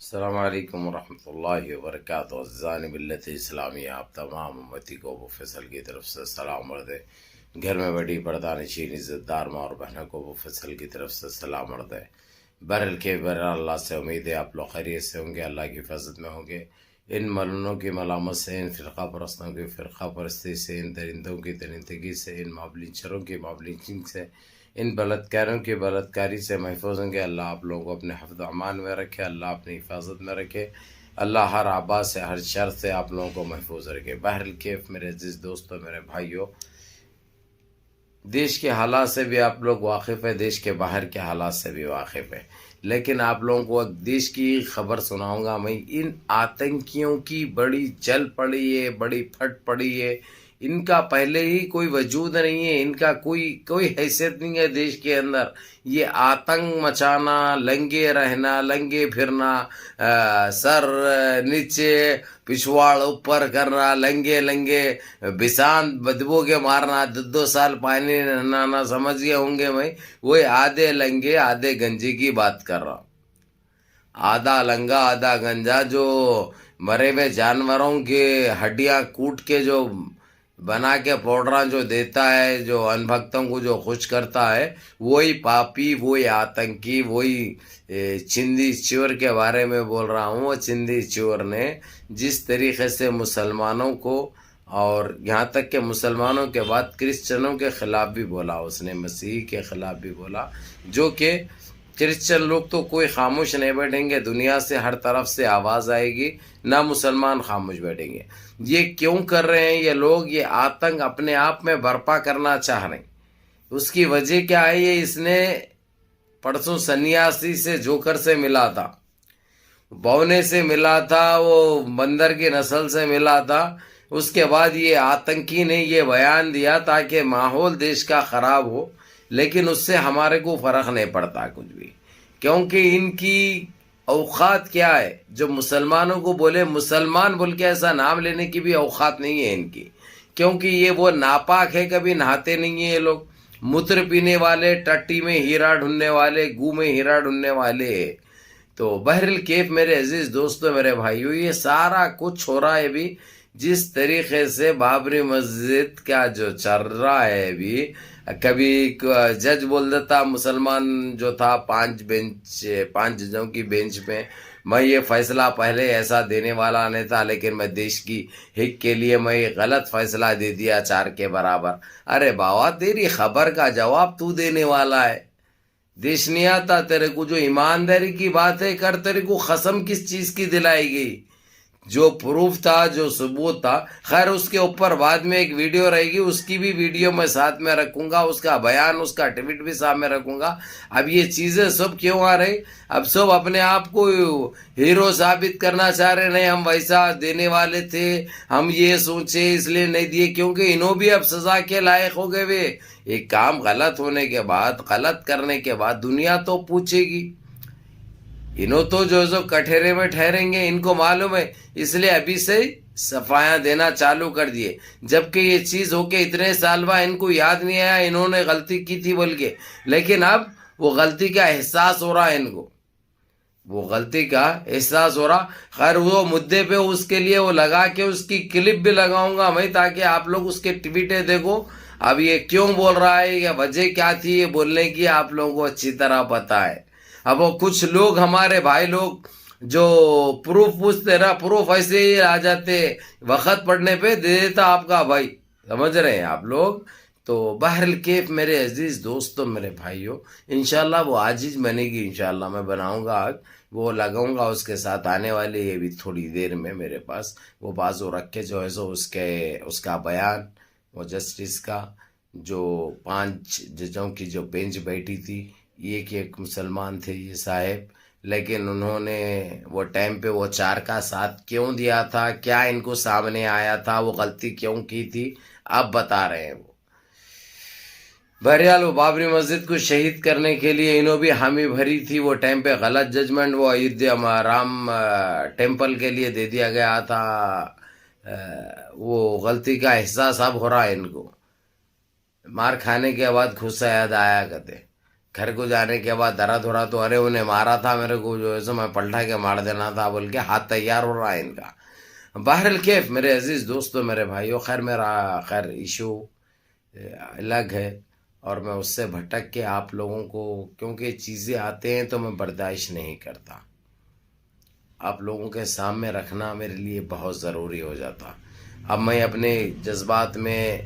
السلام علیکم ورحمۃ اللہ وبرکاتہ۔ عزیزان ملت اسلامیہ، آپ تمام امتی کو ابو فیصل کی طرف سے سلام عرض ہے۔ گھر میں بڑی پردہ نشین عزت دار ماں اور بہنوں کو ابو فیصل کی طرف سے سلام عرض ہے۔ بہرحال اللہ سے امید ہے آپ لوگ خیریت سے ہوں گے، اللہ کی حفاظت میں ہوں گے۔ ان ملنوں کی ملامت سے، ان فرقہ پرستوں کی فرقہ پرستی سے، ان درندوں کی درندگی سے، ان معاملینچروں کی معاملینچنگ سے، ان بلاتکاروں کی بلاتکاری سے محفوظ ہوں گے۔ اللہ آپ لوگوں کو اپنے حفظ و امان میں رکھے، اللہ اپنی حفاظت میں رکھے، اللہ ہر آبا سے، ہر شر سے آپ لوگوں کو محفوظ رکھے۔ بہرکیف میرے عزیز دوستوں، میرے بھائیوں، دیش کے حالات سے بھی آپ لوگ واقف ہیں، دیش کے باہر کے حالات سے بھی واقف ہیں، لیکن آپ لوگوں کو دیش کی خبر سناؤں گا میں۔ ان آتنکیوں کی بڑی چل پڑی ہے، بڑی پھٹ پڑی ہے۔ ان کا پہلے ہی کوئی وجود نہیں ہے، ان کا کوئی حیثیت نہیں ہے دیش کے اندر۔ یہ آتنک مچانا، لنگے رہنا، لنگے پھرنا، سر نیچے پچھواڑ اوپر کرنا، لنگے بسان بدبو کے مارنا، دو سال پانی نہانا، سمجھ گئے ہوں گے میں۔ وہی آدھے لنگے آدھے گنجے کی بات کر رہا ہوں۔ آدھا لنگا آدھا گنجا، جو مرے ہوئے جانوروں کے ہڈیاں کوٹ کے جو بنا کے پاؤڈر جو دیتا ہے، جو ان بھکتوں کو جو خوش کرتا ہے، وہی پاپی، وہی آتنکی، وہی چندی چور کے بارے میں بول رہا ہوں۔ وہ چندی چور نے جس طریقے سے مسلمانوں کو، اور یہاں تک کہ مسلمانوں کے بعد کرسچنوں کے خلاف بھی بولا، اس نے مسیحی کے خلاف بھی بولا، جو کہ کرسچن لوگ تو کوئی خاموش نہیں بیٹھیں گے، دنیا سے ہر طرف سے آواز آئے گی، نہ مسلمان خاموش بیٹھیں گے۔ یہ کیوں کر رہے ہیں یہ لوگ؟ یہ آتنک اپنے آپ میں برپا کرنا چاہ رہے ہیں۔ اس کی وجہ کیا ہے؟ یہ اس نے پرسوں سنیاسی سے جوکر سے ملا تھا، بونے سے ملا تھا، وہ بندر کی نسل سے ملا تھا۔ اس کے بعد یہ آتنکی نے یہ بیان دیا تاکہ ماحول دیش کا خراب ہو، لیکن اس سے ہمارے کو فرق نہیں پڑتا کچھ بھی، کیونکہ ان کی اوقات کیا ہے؟ جو مسلمانوں کو بولے مسلمان بول کے ایسا نام لینے کی بھی اوقات نہیں ہے ان کی، کیونکہ یہ وہ ناپاک ہے، کبھی نہاتے نہیں ہیں یہ لوگ، موتر پینے والے، ٹٹی میں ہیرا ڈھونڈنے والے، گو میں ہیرا ڈھونڈنے والے۔ تو بہرکیف میرے عزیز دوستوں، میرے بھائیوں، یہ سارا کچھ ہو رہا ہے بھی جس طریقے سے بابری مسجد کا جو چل رہا ہے ابھی۔ کبھی جج بول دیتا، مسلمان جو تھا 5 ججوں کی بینچ پہ، میں یہ فیصلہ پہلے ایسا دینے والا نہیں تھا، لیکن میں دیش کی حق کے لیے میں یہ غلط فیصلہ دے دیا 4 کے برابر۔ ارے بابا، تیری خبر کا جواب تو دینے والا ہے؟ دیش نہیں آتا تیرے کو؟ جو ایمانداری کی بات ہے کر، تیرے کو قسم کس چیز کی دلائی گئی؟ جو پروف تھا، جو ثبوت تھا، خیر اس کے اوپر بعد میں ایک ویڈیو رہے گی، اس کی بھی ویڈیو میں ساتھ میں رکھوں گا، اس کا بیان، اس کا ٹویٹ بھی ساتھ میں رکھوں گا۔ اب یہ چیزیں سب کیوں آ رہی؟ اب سب اپنے آپ کو ہیرو ثابت کرنا چاہ رہے، نہیں ہم ویسا دینے والے تھے، ہم یہ سوچے اس لیے نہیں دیے، کیونکہ انہوں بھی اب سزا کے لائق ہو گئے ہوئے۔ ایک کام غلط ہونے کے بعد، غلط کرنے کے بعد دنیا تو پوچھے گی، انہوں تو جو کٹہرے میں ٹھہریں گے، ان کو معلوم ہے، اس لیے ابھی سے صفائیاں دینا چالو کر دیے، جبکہ یہ چیز ہو کے اتنے سال بعد ان کو یاد نہیں آیا انہوں نے غلطی کی تھی بول کے، لیکن اب وہ غلطی کا احساس ہو رہا ہے ان کو، وہ غلطی کا احساس ہو رہا۔ خیر وہ مدعے پہ اس کے لیے وہ لگا کے اس کی کلپ بھی لگاؤں گا میں، تاکہ آپ لوگ اس کے ٹویٹیں دیکھو، اب یہ کیوں بول رہا ہے یا وجہ کیا تھی یہ بولنے کی، آپ لوگوں کو اچھی طرح پتا ہے۔ اب وہ کچھ لوگ، ہمارے بھائی لوگ جو پروف پوچھتے نا، پروف ایسے ہی آ جاتے، وقت پڑنے پہ دے دیتا آپ کا بھائی، سمجھ رہے ہیں آپ لوگ؟ تو بہرکیف میرے عزیز دوستوں، میرے بھائیوں، انشاءاللہ وہ آج بنے گی، انشاءاللہ میں بناؤں گا آج، وہ لگاؤں گا اس کے ساتھ آنے والے یہ بھی تھوڑی دیر میں میرے پاس، وہ بازو رکھ کے جو ہے سو اس کا بیان، وہ جسٹس کا، جو 5 ججوں کی جو بینچ بیٹھی تھی، ایک مسلمان تھے یہ صاحب، لیکن انہوں نے وہ ٹائم پہ وہ 4 کا ساتھ کیوں دیا تھا، کیا ان کو سامنے آیا تھا، وہ غلطی کیوں کی تھی، اب بتا رہے ہیں وہ۔ بہرحال وہ بابری مسجد کو شہید کرنے کے لیے انہوں بھی حامی بھری تھی، وہ ٹائم پہ غلط ججمنٹ وہ ایودھیا رام ٹیمپل کے لیے دے دیا گیا تھا، وہ غلطی کا احساس اب ہو رہا ہے ان کو، مار کھانے کے بعد غصہ یاد آیا کرتے۔ گھر کو جانے کے بعد درا دھرا تو ارے انہیں مارا تھا میرے کو جو ہے سو میں پلٹا کے مار دینا تھا بول کے ہاتھ تیار ہو رہا ہے ان کا. بہرحال کیف میرے عزیز دوستو میرے بھائیو، خیر میرا ایشو الگ ہے اور میں اس سے بھٹک کے آپ لوگوں کو، کیونکہ چیزیں آتے ہیں تو میں برداشت نہیں کرتا، آپ لوگوں کے سامنے رکھنا میرے لیے بہت ضروری ہو جاتا. اب میں اپنے جذبات میں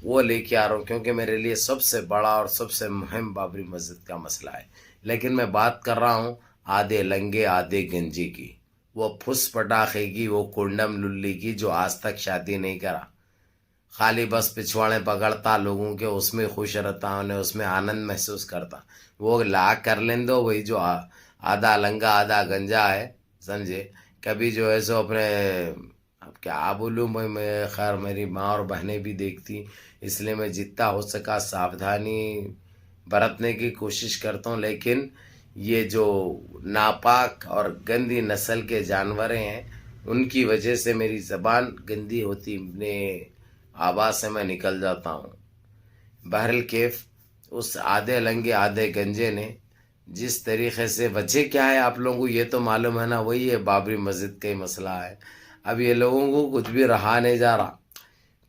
وہ لے کے آ رہا ہوں کیونکہ میرے لیے سب سے بڑا اور سب سے مہم بابری مسجد کا مسئلہ ہے. لیکن میں بات کر رہا ہوں آدھے لنگے آدھے گنجی کی، وہ پھس پٹاخے کی، وہ کنڈم للی کی جو آج تک شادی نہیں کرا، خالی بس پچھواڑے پکڑتا لوگوں کے، اس میں خوش رہتا، انہیں اس میں آنند محسوس کرتا. وہ لا کر لیں دو وہی جو آدھا لنگا آدھا گنجا ہے، سمجھے. کبھی جو ہے سو اپنے، اب کیا بولوں میں خیر میری ماں اور بہنیں بھی دیکھتی، اس لیے میں جتنا ہو سکا ساودھانی برتنے کی کوشش کرتا ہوں. لیکن یہ جو ناپاک اور گندی نسل کے جانور ہیں ان کی وجہ سے میری زبان گندی ہوتی، اپنے آواز سے میں نکل جاتا ہوں. بہرحال کیف اس آدھے لنگے آدھے گنجے نے جس طریقے سے، وجہ کیا ہے آپ لوگوں کو یہ تو معلوم ہے نا، وہی ہے بابری مسجد کا ہی مسئلہ ہے. اب یہ لوگوں کو کچھ بھی رہا نہیں جا رہا،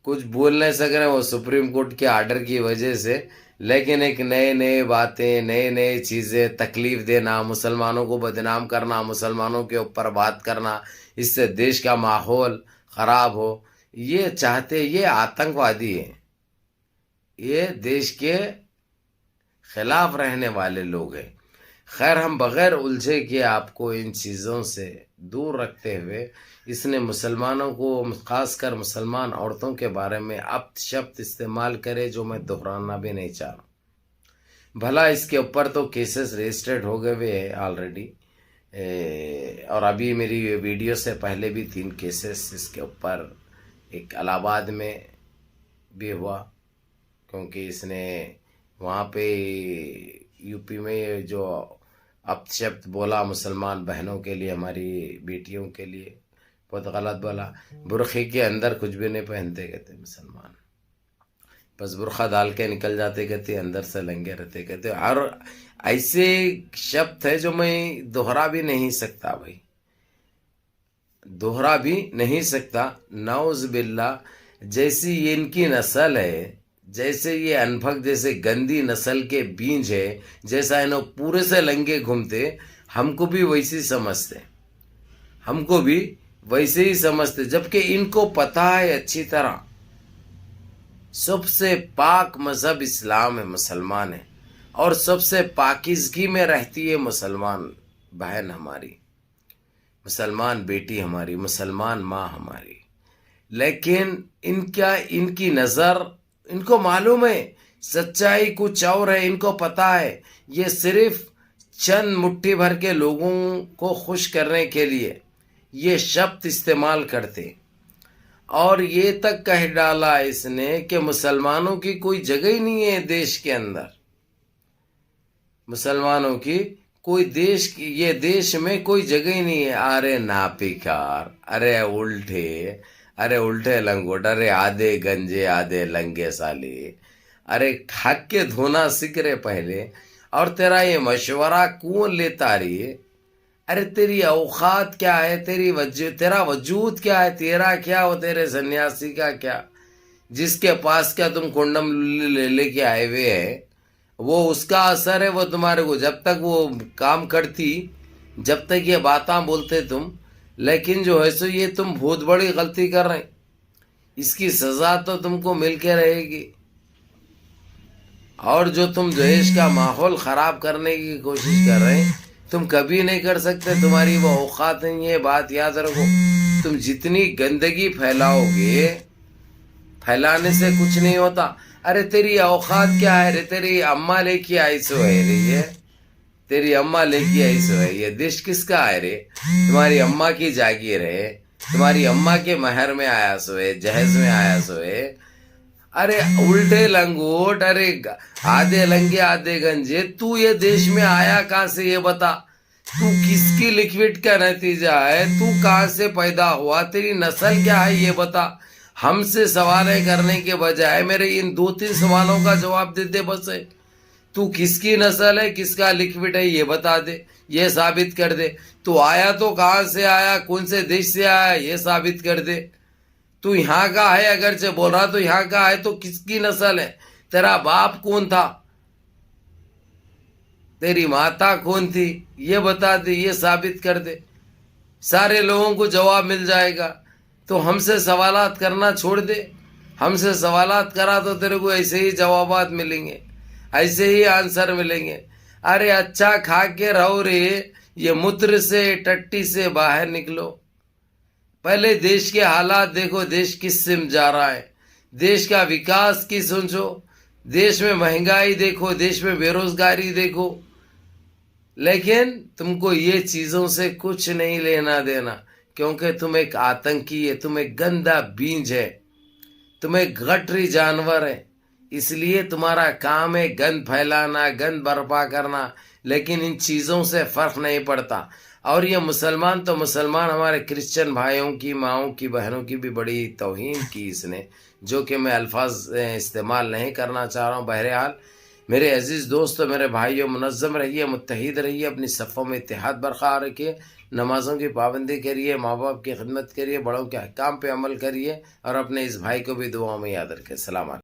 کچھ بول نہیں سک رہے وہ سپریم کورٹ کے آرڈر کی وجہ سے. لیکن ایک نئے باتیں، نئے چیزیں، تکلیف دینا، مسلمانوں کو بدنام کرنا، مسلمانوں کے اوپر بات کرنا، اس سے دیش کا ماحول خراب ہو، یہ چاہتے، یہ آتنکوادی ہیں، یہ دیش کے خلاف رہنے والے لوگ ہیں. خیر ہم بغیر الجھے کہ آپ کو ان چیزوں سے دور رکھتے ہوئے، اس نے مسلمانوں کو، خاص کر مسلمان عورتوں کے بارے میں اپت شبد استعمال کرے جو میں دہرانا بھی نہیں چاہ رہا. بھلا اس کے اوپر تو کیسز رجسٹرڈ ہو گئے ہوئے ہیں آلریڈی، اور ابھی میری ویڈیو سے پہلے بھی 3 کیسز اس کے اوپر، ایک الہ آباد میں بھی ہوا کیونکہ اس نے وہاں پہ یو پی میں جو اپت شبد بولا مسلمان بہنوں کے لیے، ہماری بیٹیوں کے لیے بہت غلط بولا. برقعے کے اندر کچھ بھی نہیں پہنتے کہتے مسلمان، بس برقعہ ڈال کے نکل جاتے کہتے، اندر سے لنگے رہتے کہتے. اور ایسے شبد ہے جو میں دوہرا بھی نہیں سکتا بھائی، دوہرا بھی نہیں سکتا. نعوذ باللہ، جیسی یہ ان کی نسل ہے، جیسے یہ انبھگ، جیسے گندی نسل کے بیج ہے، جیسا انہوں پورے سے لنگے گھومتے، ہم کو بھی ویسے سمجھتے، ہم کو بھی ویسے ہی سمجھتے. جبکہ ان کو پتہ ہے اچھی طرح سب سے پاک مذہب اسلام ہے، مسلمان ہے، اور سب سے پاکیزگی میں رہتی ہے مسلمان بہن ہماری، مسلمان بیٹی ہماری، مسلمان ماں ہماری. لیکن ان کی نظر، ان کو معلوم ہے سچائی کچھ اور ہے، ان کو پتہ ہے یہ صرف چند مٹھی بھر کے لوگوں کو خوش کرنے کے لیے یہ شبد استعمال کرتے. اور یہ تک کہہ ڈالا اس نے کہ مسلمانوں کی کوئی جگہ ہی نہیں ہے دیش کے اندر، مسلمانوں کی کوئی یہ دیش میں کوئی جگہ ہی نہیں ہے. ارے ناپیکار، ارے الٹے لنگوٹ، ارے آدھے گنجے آدھے لنگے سالے، ارے حق کے دھونا سیکھ رہے پہلے، اور تیرا یہ مشورہ کون لیتا رہی ہے؟ ارے تیری اوقات کیا ہے، تیرا وجود کیا ہے، تیرا کیا ہو، تیرے سنیاسی کا کیا، جس کے پاس کیا تم کنڈم لے کے آئے ہوئے ہیں، وہ اس کا اثر ہے. وہ تمہارے کو جب تک وہ کام کرتی، جب تک یہ باتاں بولتے تم، لیکن جو ہے سو یہ تم بہت بڑی غلطی کر رہے ہیں، اس کی سزا تو تم کو مل کے رہے گی. اور جو تم دیش کا ماحول خراب کرنے کی کوشش کر رہے ہیں، تم کبھی نہیں کر سکتے، تمہاری وہ اوقات نہیں ہے. بات یاد رکھو، تم جتنی گندگی پھیلاؤ گے، پھیلانے سے کچھ نہیں ہوتا. ارے تیری اوقات کیا ہے رے، تیری اماں لے کے آئی سو ہے رے، یہ تیری اماں لے کے آئی سو ہے. یہ دیش کس کا ہے رے؟ تمہاری اماں کی جاگیر ہے، تمہاری اماں کے مہر میں آیا سو ہے، جہیز میں آیا سو ہے. ارے الٹے لنگوٹ، ارے آدھے لنگے آدھے گنجے، تو یہ دیش میں آیا کہاں سے یہ بتا؟ تو کس کی لکوڈ کا نتیجہ ہے؟ تو کہاں سے پیدا ہوا؟ تیری نسل کیا ہے یہ بتا؟ ہم سے سوالیں کرنے کے بجائے میرے ان 2-3 سوالوں کا جواب دے دے بس ہے. تو کس کی نسل ہے, کس کا لکوڈ ہے, یہ بتا دے, یہ ثابت کر دے. تو آیا تو کہاں سے آیا, کون سے دیش سے آیا, یہ ثابت کر دے. تو یہاں کا ہے, اگرچہ بول رہا تو یہاں کا ہے, تو کس کی نسل ہے, تیرا باپ کون تھا, تیری ماتا کون تھی, یہ بتا دے, یہ ثابت کر دے. سارے لوگوں کو جواب مل جائے گا. تو ہم سے سوالات کرنا چھوڑ دے. ہم سے سوالات کرا تو تیرے کو ایسے ہی جوابات ملیں گے, ایسے ہی آنسر ملیں گے. ارے اچھا کھا کے رہو رے, یہ متر سے ٹٹی سے باہر نکلو. پہلے دیش کے حالات دیکھو, دیش کس سمت جا رہا ہے, دیش کا وکاس کی سوچو, دیش میں مہنگائی دیکھو, دیش میں بے روزگاری دیکھو. لیکن تم کو یہ چیزوں سے کچھ نہیں لینا دینا, کیونکہ تم ایک آتنکی ہے, تم ایک گندا بیج ہے, تم ایک گٹری جانور ہے. اس لیے تمہارا کام ہے گند پھیلانا, گند برپا کرنا, لیکن ان چیزوں سے فرق نہیں پڑتا. اور یہ مسلمان تو مسلمان, ہمارے کرسچن بھائیوں کی, ماؤں کی, بہنوں کی بھی بڑی توہین کی اس نے, جو کہ میں الفاظ استعمال نہیں کرنا چاہ رہا ہوں. بہرحال میرے عزیز دوستو, میرے بھائیوں, منظم رہیے, متحد رہیے, اپنی صفوں میں اتحاد برقرار رکھیے, نمازوں کی پابندی کریے, ماں باپ کی خدمت کریے, بڑوں کے احکام پہ عمل کریے, اور اپنے اس بھائی کو بھی دعاؤں میں یاد رکھیں. سلام علیکم.